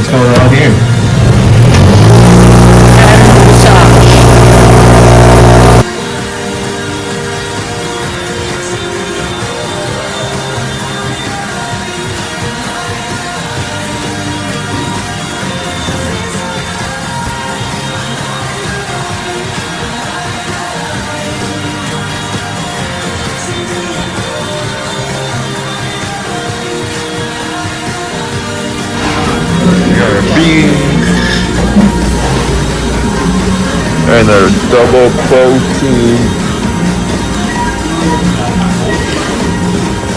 what's going on here. And a double protein.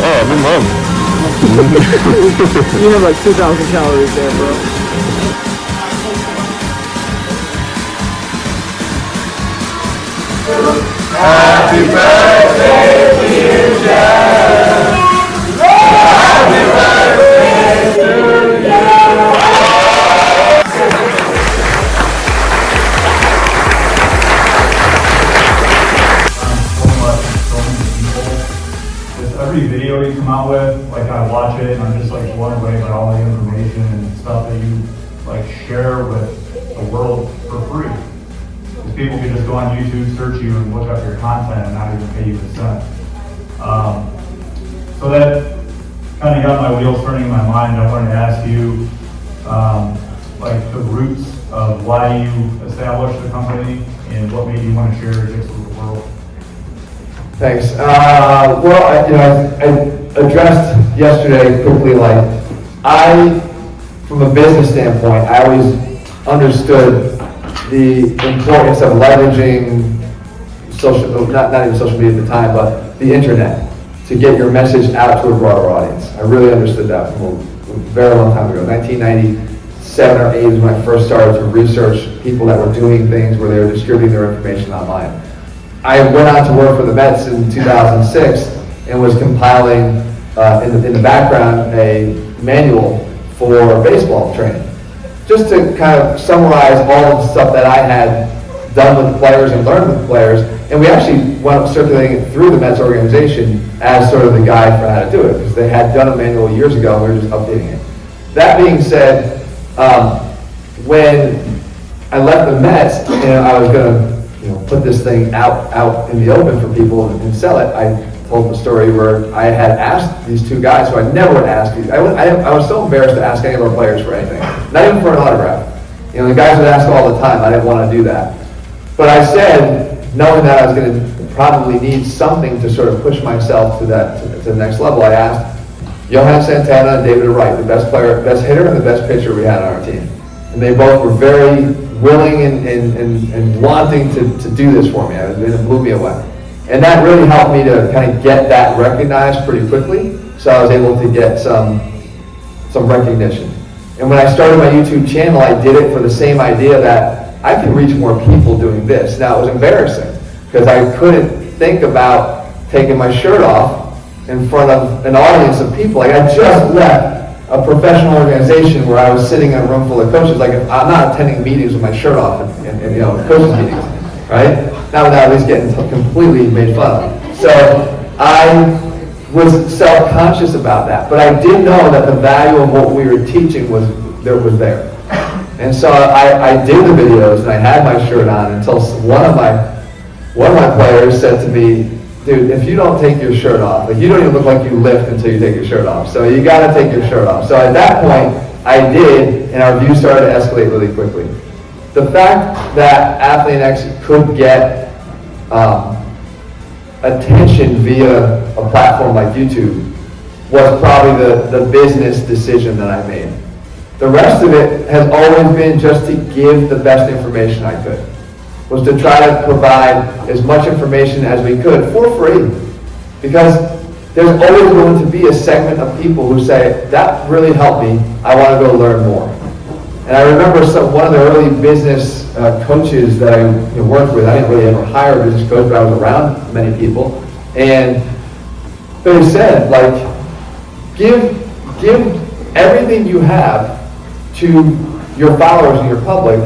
Oh, I'm in love. You have like 2,000 calories there, bro. Happy birthday, dear Jeff. Happy birthday to you. Every video you come out with, like I watch it and I'm just like blown away by all the information and stuff that you like share with the world for free. Because people can just go on YouTube, search you, and look up your content and not even pay you a cent. So that kind of got my wheels turning in my mind. I wanted to ask you, like the roots of why you established the company and what made you want to share your tips with the world. Thanks. Well, I addressed yesterday quickly, like, from a business standpoint, I always understood the importance of leveraging not even social media at the time, but the internet to get your message out to a broader audience. I really understood that from a very long time ago. 1997 or 8 is when I first started to research people that were doing things where they were distributing their information online. I went on to work for the Mets in 2006 and was compiling in the background a manual for baseball training, just to kind of summarize all of the stuff that I had done with the players and learned with the players. And we actually wound up circulating it through the Mets organization as sort of the guide for how to do it, because they had done a manual years ago and we were just updating it. That being said, when I left the Mets and I was going to put this thing out in the open for people and sell it, I told the story where I had asked these two guys who I never would ask. I was so embarrassed to ask any of our players for anything, not even for an autograph. The guys would ask all the time. I didn't want to do that. But I said, knowing that I was going to probably need something to sort of push myself to the next level, I asked Johan Santana and David Wright, the best player, best hitter, and the best pitcher we had on our team. And they both were very willing and wanting to do this for me. It blew me away. And that really helped me to kind of get that recognized pretty quickly, so I was able to get some recognition. And when I started my YouTube channel, I did it for the same idea that I can reach more people doing this. Now, it was embarrassing, because I couldn't think about taking my shirt off in front of an audience of people. Like, I just left a professional organization where I was sitting in a room full of coaches. Like, if I'm not attending meetings with my shirt off and coaches meetings, right? Now without at least getting completely made fun of. So I was self-conscious about that, but I did know that the value of what we were teaching was there. And so I did the videos and I had my shirt on until one of my players said to me, dude, if you don't take your shirt off, like, you don't even look like you lift until you take your shirt off. So you got to take your shirt off. So at that point, I did, and our views started to escalate really quickly. The fact that Athlean X could get attention via a platform like YouTube was probably the business decision that I made. The rest of it has always been just to give the best information I could. Was to try to provide as much information as we could for free. Because there's always going to be a segment of people who say, that really helped me, I want to go learn more. And I remember one of the early business coaches that I worked with. I didn't really ever hire a business coach, but I was around many people. And they said, like, give everything you have to your followers and your public.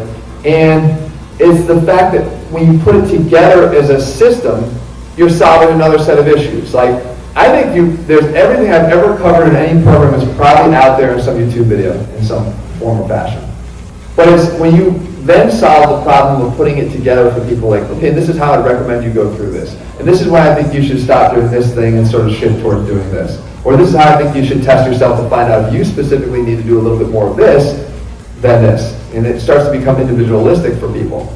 And it's the fact that when you put it together as a system, you're solving another set of issues. Like, I think there's everything I've ever covered in any program is probably out there in some YouTube video in some form or fashion. But it's when you then solve the problem of putting it together for people like, okay, this is how I'd recommend you go through this. And this is why I think you should stop doing this thing and sort of shift towards doing this. Or this is how I think you should test yourself to find out if you specifically need to do a little bit more of this than this. And it starts to become individualistic for people.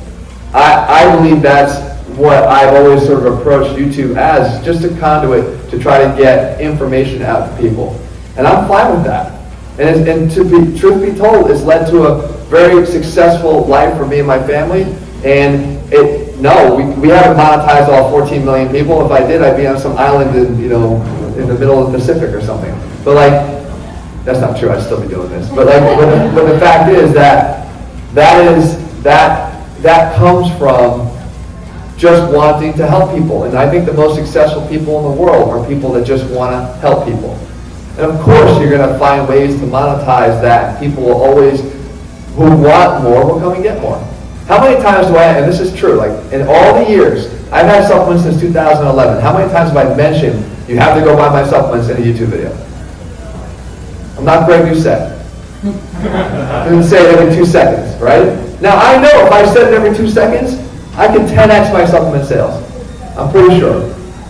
I believe that's what I've always sort of approached YouTube as, just a conduit to try to get information out to people. And I'm fine with that. And to be, truth be told, it's led to a very successful life for me and my family. And we haven't monetized all 14 million people. If I did, I'd be on some island in, in the middle of the Pacific or something. But that's not true. I'd still be doing this. But but the fact is that comes from just wanting to help people. And I think the most successful people in the world are people that just want to help people. And of course, you're going to find ways to monetize that. People will always, who want more, will come and get more. How many times do and this is true, in all the years, I've had supplements since 2011. How many times have I mentioned you have to go buy my supplements in a YouTube video? I'm not Greg Doucette. I didn't say it every 2 seconds, right? Now, I know if I said it every 2 seconds, I can 10x my supplement sales. I'm pretty sure.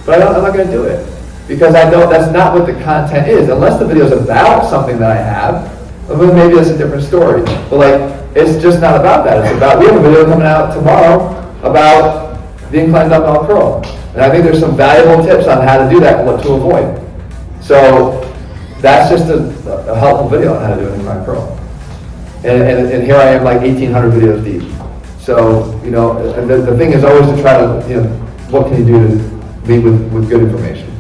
But I'm not going to do it. Because I know that's not what the content is. Unless the video is about something that I have, then maybe that's a different story. But it's just not about that. It's about, we have a video coming out tomorrow about the incline dumbbell curl. And I think there's some valuable tips on how to do that and what to avoid. So that's just a helpful video on how to do an incline curl. And here I am 1,800 videos deep. So, the thing is always to try to, what can you do to lead with good information?